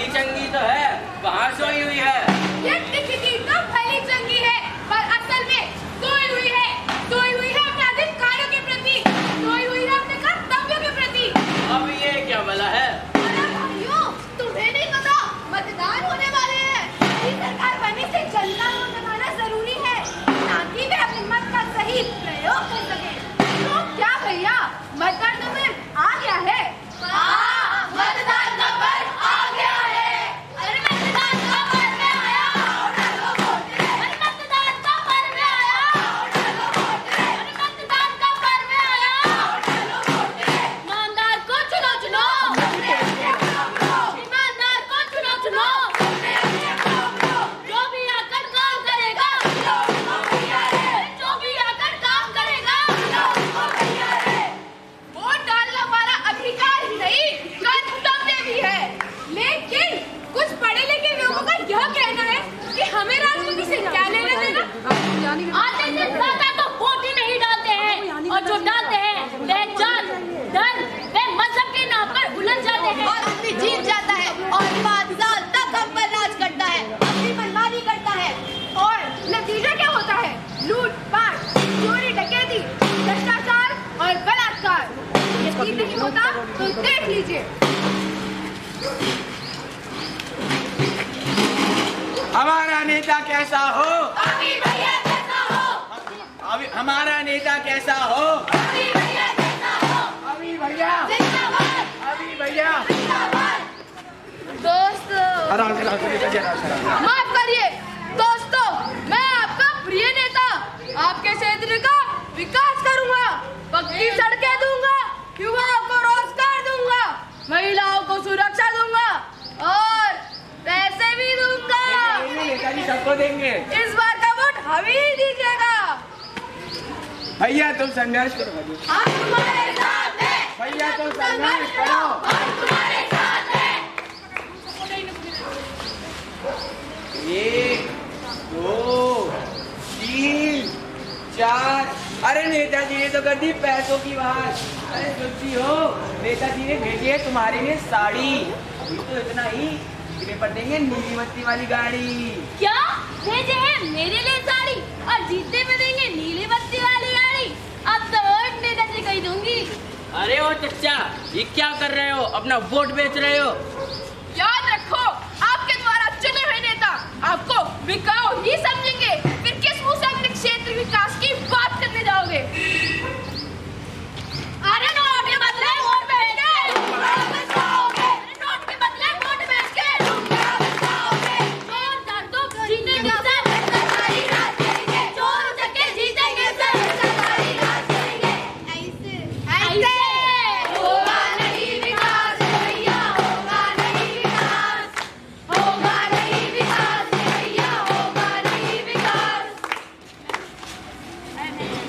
भली चंगी तो है, कहाँ सोई हुई है? ये दिखती तो भली चंगी है, पर असल में सोई हुई है अपने अधिकारों के प्रति, सोई हुई है अपने कर्तव्यों के प्रति। अब ये क्या भला है? अरे भाइयों, तुम्हें नहीं पता, मतदान होने वाले हैं। ये सरकार बनने से जनता को बनाना जरूरी है, ताकि वे अपने मत का सही प्रयोग कर सके। तो क्या भैया, मतदान का पर्व आ गया है? हाँ, मतदान का पर्व आ गया है। अरे मतदान का पर्व आया, अरे मतदान का पर्व आया, अरे मतदान का पर्व आया। ईमानदार को चुनो चुनो, ईमानदार को चुनो चुनो, जो भी आकर काम करेगा, जो भी आकर काम करेगा। वोट डालना हमारा अधिकार ही नहीं, कर्तव्य भी है। लेकिन कुछ पढ़े लिखे लोगों का यह कहना है कि हमें राजनीति से क्या लेना देना। आधे से ज्यादा तो वोट ही नहीं डालते हैं, और जो डालते हैं वे जात, धर्म, वे मजहब के नाम पर उलझ जाते हैं। और अपनी जीत जाता है और 5 साल तक हम पर राज करता है, अपनी मनमानी करता है। और नतीजा क्या होता है? लूटपाट, चोरी, डकैती, भ्रष्टाचार और बलात्कार। यकीन नहीं होता तो देख लीजिए। हमारा नेता कैसा हो? अभी भैया कैसा हो? अभी हमारा नेता कैसा हो? अभी भैया कैसा हो? अभी भैया, जिंदाबाद, अभी भैया। जिंदाबाद। दोस्तों, माफ करिए दोस्तों, मैं आपका प्रिय नेता आपके क्षेत्र का विकास करूंगा, पक्की सड़कें दूंगा, युवाओं को रोजगार दूंगा, महिलाओं को सुरक्षा दूंगा और पैसे भी दूंगा। नेताजी सबको देंगे। इस बार का वोट हमें ही दीजिएगा। भैया तुम संघर्ष करो। हम तुम्हारे साथ हैं। भैया तुम संघर्ष करो। हम तुम्हारे साथ हैं। 1 2 3 4। अरे नेताजी ने तो कर दी पैसों की बात। अरे सोची हो, नेताजी ने भेजी है तुम्हारे लिए साड़ी, अभी तो इतना ही, इतने पर देंगे नीली बत्ती वाली गाड़ी। क्या भेजे हैं मेरे लिए साड़ी और जीतने में देंगे नीली बत्ती वाली गाड़ी? अब तो वोट नेताजी को ही दूंगी। अरे ओ चच्चा, ये क्या कर रहे हो? अपना वोट बेच रहे हो? याद रखो, आपके द्वारा चुने हुए नेता आपको बिकाऊ ही समझेंगे, फिर किस मुंह से अपने क्षेत्र विकास की बात करने जाओगे? अरे नोट के बदले वोट बेच के नोट के बदले वोट बेच के चोर तो जीतेंगे सर, सरकारी राज करेंगे, चोर उठके जीतेंगे सर, सरकारी राज करेंगे। ऐसे होगा नहीं विकास भैया, होगा नहीं विकास, होगा नहीं विकास भैया, होगा नहीं विकास।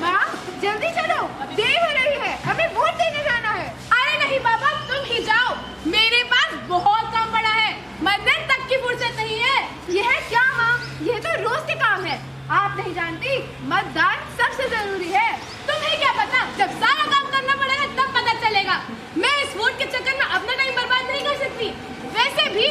माँ जल्दी चलो, देर हो रही है, हमें वोट देने जाना है। अरे नहीं बाबा, तुम ही जाओ, मेरे पास बहुत काम पड़ा है, मंदिर तक की फुर्सत नहीं है। यह क्या माँ, यह तो रोज के काम है, आप नहीं जानती मतदान सबसे जरूरी है। तुम्हें क्या पता, जब सारा काम करना पड़ेगा तब पता चलेगा। मैं इस वोट के चक्कर में अपना टाइम बर्बाद नहीं कर सकती। वैसे भी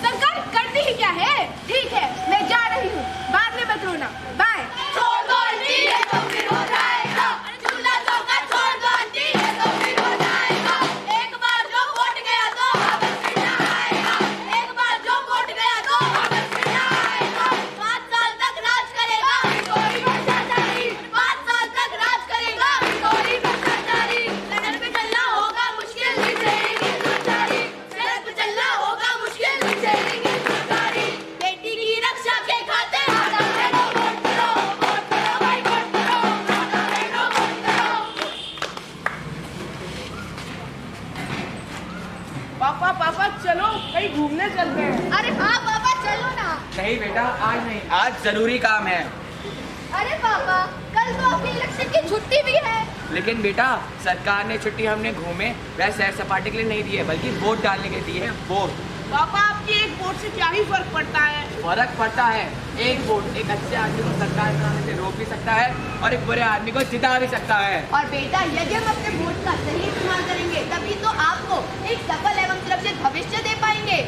सरकार करती ही क्या है। ठीक है, मैं जा रही हूँ, बाद में मत रोना, बाय। छोड़ दो आंटी, ये तो फिर हो जाएगा। चूल्हा चौका छोड़ दो आंटी, ये तो फिर हो जाएगा। एक बार जो वोट गया तो वापस फिर ना आएगा, एक बार जो वोट गया तो वापस फिर ना आएगा। 5 साल तक राज करेगा कोई भ्रष्टाचारी, 5 साल तक राज करेगा कोई भ्रष्टाचारी। सड़क पे चलना होगा मुश्किल, बिछेड़ेंगे सरकारी, सड़क पे चलना होगा मुश्किल, बिछेड़ेंगे सरकारी। बेटी की रक्षा के खातिर आधा बहनों वोट करो, वोट करो भाई वोट करो, आधा बहनों वोट करो। पापा चलो कहीं घूमने चलते हैं। अरे हाँ पापा चलो ना। नहीं बेटा, आज नहीं, आज जरूरी काम है। अरे पापा, कल तो आपकी इलेक्शन की छुट्टी भी है। लेकिन बेटा, सरकार ने छुट्टी हमने घूमे वह सैर सपाटे के लिए नहीं दी है, बल्कि वोट डालने के लिए दी है। वोट पापा, आपके एक वोट से क्या ही फर्क पड़ता है? फर्क पड़ता है। एक वोट एक अच्छे आदमी को सरकार बनाने से रोक भी सकता है और एक बुरे आदमी को जिता भी सकता है। और बेटा, यदि हम अपने वोट का सही इस्तेमाल करेंगे तभी तो आपको एक सफल एवं सुरक्षित भविष्य दे पाएंगे।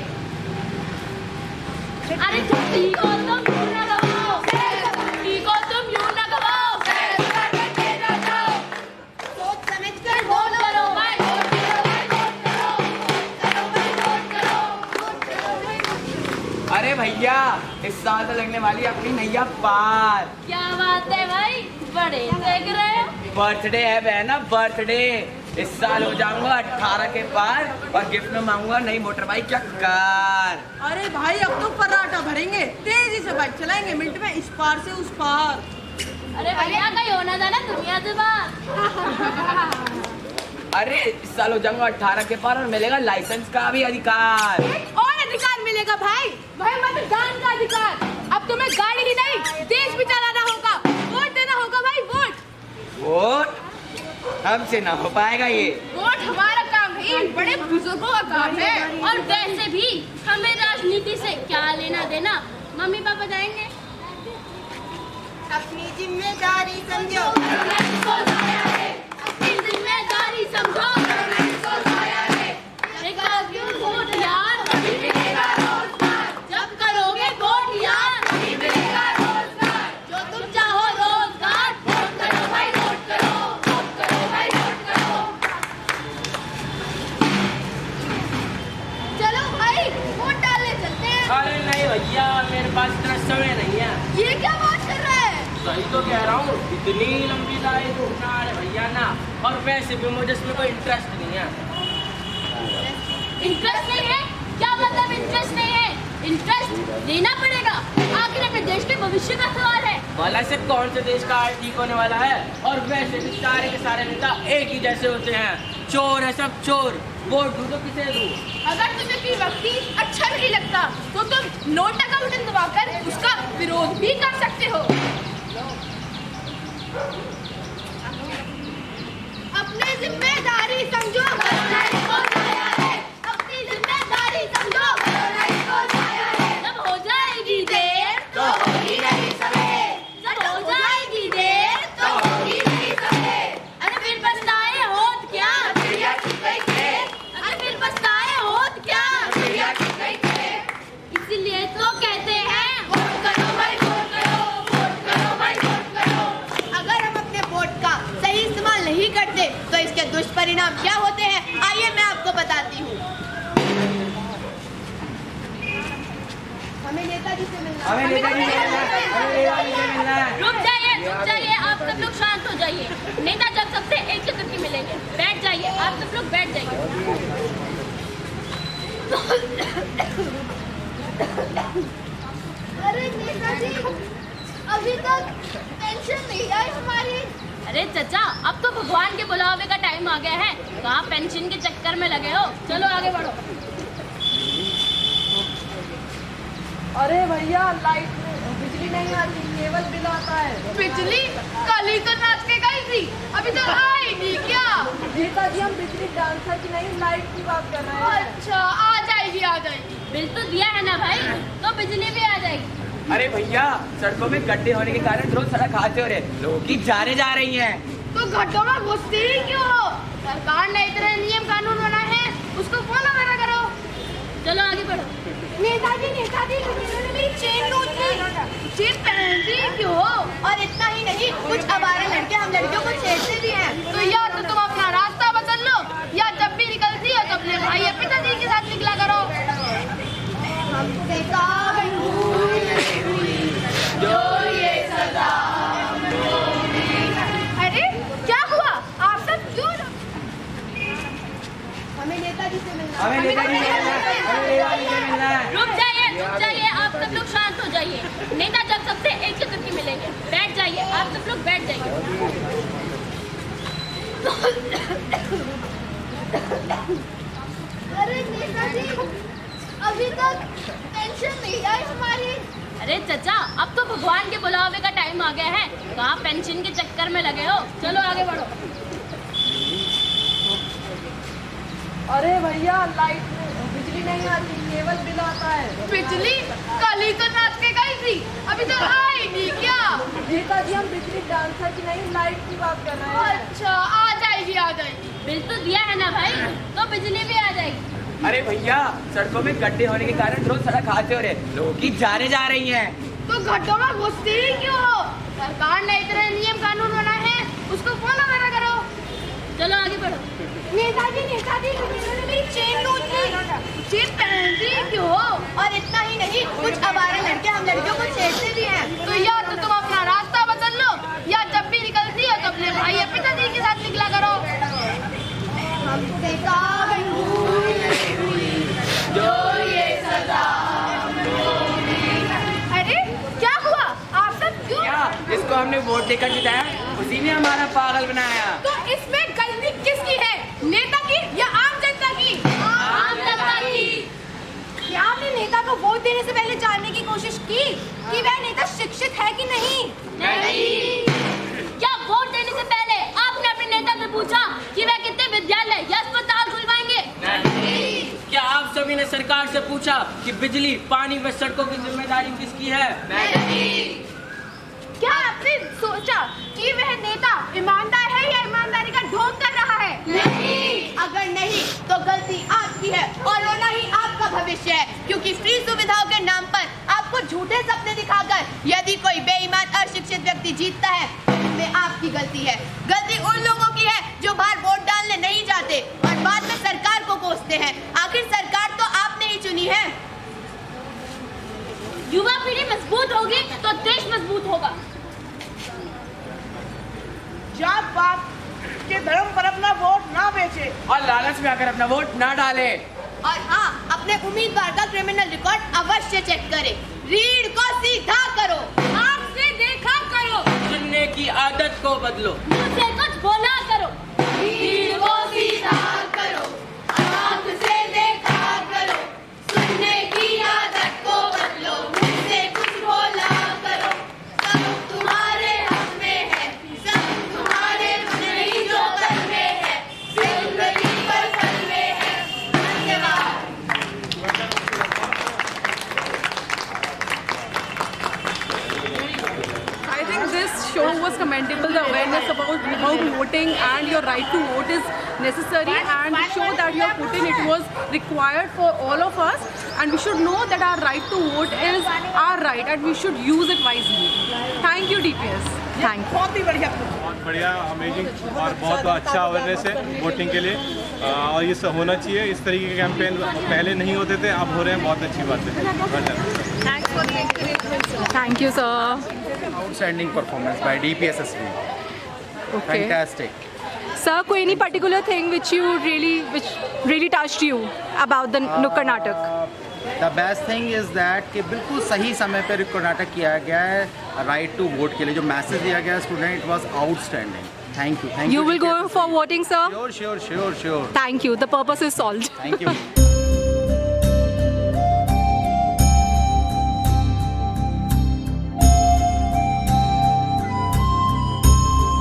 अरे छुट्टी को तुम यूं न गवाओ, छुट्टी को तुम यूं न गवाओ, सोच समझ कर वोट करो भाई, अरे भैया इस साल तो लगने वाली अपनी नैया पार। क्या बात है भाई, बड़े देख रहे हो। बर्थडे है बहना, बर्थडे। इस साल हो जाऊंगा 18 के पार और गिफ्ट में मांगूंगा नई मोटर बाइक या कार। अरे भाई अब तो पराठा भरेंगे, तेजी से बाइक चलाएंगे, मिनट में इस पार से उस पार। अरे भैया कहीं होना था ना दुनिया से बाहर। अरे इस साल हो जाऊंगा 18 के पार और मिलेगा लाइसेंस का भी अधिकार। और अधिकार मिलेगा भाई, भाई मतदान का अधिकार। अब तुम्हें गाड़ी ही नहीं देश भी चलाना होगा, वोट देना होगा भाई, वोट। वोट हमसे ना हो पाएगा ये। वोट हमारा काम नहीं, बड़े बुजुर्गों का काम है। और वैसे भी हमें राजनीति से क्या लेना देना, मम्मी पापा जाएंगे। अपनी जिम्मेदारी समझो, अपनी जिम्मेदारी समझो, क्यों वोट यार, जब करोगे वोट यार, जो तुम चाहो रोजगार, वोट करो भाई, वोट करो, वोट करो भाई, वोट करो। चलो भाई वोट डालने चलते हैं। अरे नहीं भैया, मेरे पास इतना समय नहीं है। ये क्या बात कर रहा है? सही तो कह रहा हूँ, इतनी लंबी लाइन उठना है भैया ना। और वैसे भी मुझे इसमें कोई इंटरेस्ट नहीं है। इंटरेस्ट नहीं है? क्या मतलब इंटरेस्ट नहीं है? इंटरेस्ट लेना पड़ेगा, आखिर अपने देश के भविष्य का सवाल है। भला से कौन से देश का आय ठीक होने वाला है? और वैसे भी सारे के सारे नेता एक ही जैसे होते हैं, चोर है सब चोर। वोट दूं तो किसे दूं? अगर तुम्हें कोई व्यक्ति अच्छा नहीं लगता तो तुम नोट का बटन दबाकर उसका विरोध भी कर सकते हो। अपनी जिम्मेदारी समझो, अपनी जिम्मेदारी समझो, जब हो जाएगी देर तो होगी नहीं सवेर, जब हो जाएगी देर तो होगी नहीं सवेर। अरे फिर पछताए होत क्या, चिड़िया चुग गई खेत, अरे फिर पछताए होत क्या, चिड़िया चुग गई खेत। इसीलिए तो कहते हैं वोट करो भाई, वोट करो, वोट करो भाई, वोट करो। अगर हम अपने वोट का सही इस्तेमाल नहीं करते तो इसके दुष्परिणाम क्या होते हैं, आइए मैं आपको बताती हूँ। हमें नेताजी से मिलना हमें नेताजी से मिलना है, हमें नेताजी से मिलना है। रुक जाइए, आप सब लोग शांत हो जाइए। नेता जब सबसे एक चक्कर की मिलेंगे, बैठ जाइए, आप सब लोग बैठ जाइए। अरे नेताजी अभी तक पेंशन नहीं आई हमारी। अरे चचा, अब तो भगवान के बुलावे का टाइम आ गया है, कहाँ पेंशन के चक्कर में लगे हो। चलो आगे बढ़ो। अरे भैया लाइट बिजली नहीं आती, केवल बिल आता है। बिजली कल ही तो नाच के गई थी, अभी तक आई नहीं क्या? नेताजी हम बिजली डांसर की नहीं लाइट की बात कर रहे हैं। अच्छा आ जाएगी, आ जाएगी। बिल तो दिया है ना भाई, तो बिजली भी आ जाएगी। अरे भैया सड़कों में गड्ढे होने के कारण रोज सड़क हादसे हो रहे, लोगों की जाने जा रही हैं। तो गड्ढों में घुसती ही क्यों हो? सरकार ने इतने नियम कानून बनाए हैं, उसको फॉलो करा करो। चलो आगे बढ़ो। नेताजी इन्होंने मेरी चेन लूट ली। चेन पहनती ही क्यों हो? और इतना ही नहीं, कुछ आवारा लड़के हम लड़कियों को छेड़ते भी हैं। तो या तो तुम अपना रास्ता बदल लो, या जब भी निकलती हो तो अपने भाई या पिताजी के साथ निकला करो। जो ये सजा। अरे क्या हुआ? आप सब क्यों? हमें नेताजी से मिलना हमें नेताजी से मिलना है, हमें नेताजी से मिलना है। रुक जाइए, आप सब लोग शांत हो जाइए। नेता जब सबसे एक चक्कर की मिलेंगे, बैठ जाइए, आप सब लोग बैठ जाइए। अरे नेताजी अभी तक पेंशन नहीं आई हमारी। अरे चचा, अब तो भगवान के बुलावे का टाइम आ गया है, कहाँ पेंशन के चक्कर में लगे हो। चलो आगे बढ़ो। अरे भैया लाइट बिजली नहीं आती, केवल बिल आता है। बिजली कल ही तो नाच के गई थी, अभी तक आई नहीं क्या? नेताजी हम बिजली डांसर की नहीं लाइट की बात कर रहे हैं। अच्छा आ जाएगी, आ जाएगी। बिल तो दिया है ना भाई, तो बिजली भी आ जाएगी। अरे भैया, सड़कों में गड्ढे होने के कारण रोज सड़क हादसे हो रहे हैं, लोगों की जाने जा रही हैं। तो गड्ढों में घुसते ही क्यों हो? सरकार ने इतने नियम कानून बनाए हैं, उसको फॉलो करा करो। चलो आगे बढ़ो। नेताजी इन्होंने मेरी चेन लूट ली। चेन पहनती ही क्यों हो? और इतना ही नहीं, कुछ आवारा लड़के हम लड़कियों को छेड़ते भी हैं। तो या तो तुम अपना रास्ता बदल लो, या जब भी निकलती हो तो अपने भाई या पिताजी के साथ निकला करो। हमसे काबिल हुई जो ये सजा। अरे क्या हुआ? आप सब क्यों? क्या जिसको हमने वोट देकर जिताया, उसी ने हमारा पागल बनाया। तो इसमें गलती किसकी है? नेता की या आम जनता की? आम जनता की। क्या आपने नेता को वोट देने से पहले जानने की कोशिश की कि वह नेता शिक्षित है कि नहीं? नहीं। क्या वोट देने से पहले आपने अपने नेता से पूछा कि वह कितने विद्यालय या अस्पताल खुलवाएंगे? नहीं। क्या आप सभी ने सरकार से पूछा कि बिजली, पानी व सड़कों की जिम्मेदारी किसकी है? नहीं। क्या आपने सोचा कि वह नेता ईमानदार है या ईमानदारी का ढोंग कर रहा है? नहीं। अगर नहीं तो गलती आपकी है और रोना ही आपका भविष्य है, क्योंकि फ्री सुविधाओं के नाम पर आपको झूठे सपने दिखाकर यदि कोई बेईमान अशिक्षित व्यक्ति जीतता है, इसमें आपकी गलती है। गलती उन लोगों की है जो बाहर वोट डालने नहीं जाते और बाद में सरकार को कोसते हैं। आखिर सरकार तो आपने ही चुनी है। युवा पीढ़ी मजबूत होगी तो देश मजबूत होगा। जात पात के धर्म पर अपना वोट ना बेचे। और लालच में आकर अपना वोट ना डाले। और हाँ, अपने उम्मीदवार का क्रिमिनल रिकॉर्ड अवश्य चेक करें। रीढ़ को सीधा करो, आँख से देखा करो, सुनने की आदत को बदलो। मुंह से कुछ बोला करो। रीढ़ को सीधा करो, आँख से देखा करो, सुनने की आदत को बदलो, मुंह से कुछ बोला करो। सब तुम्हारे हाथ में है, सब तुम्हारे नहीं जो कर में है, जिंदगी पर फल में है। धन्यवाद। I think this show was commendable. The awareness about how voting and your right to vote is necessary, and the show that you have put in, it was required for all of us, and we should know that our right to vote is our right and we should use it wisely. Thank you, DPS. Thank you. बहुत बढ़िया, amazing और बहुत अच्छा awareness है voting के लिए, और ये सब होना चाहिए। इस तरीके के कैंपेन पहले नहीं होते थे, अब हो रहे हैं, बहुत अच्छी बात है। Thank you, sir. Outstanding performance by DPSSB. Okay. Fantastic. Sir, कोई any particular thing which really touched you about the Nukkad Natak? The best thing is that कि बिल्कुल सही समय पे नुक्कड़ नाटक किया गया है राइट टू वोट के लिए। जो मैसेज दिया गया student, it was outstanding. Thank you. You will go for voting, sir? Sure. Thank you. The purpose is solved. Thank you.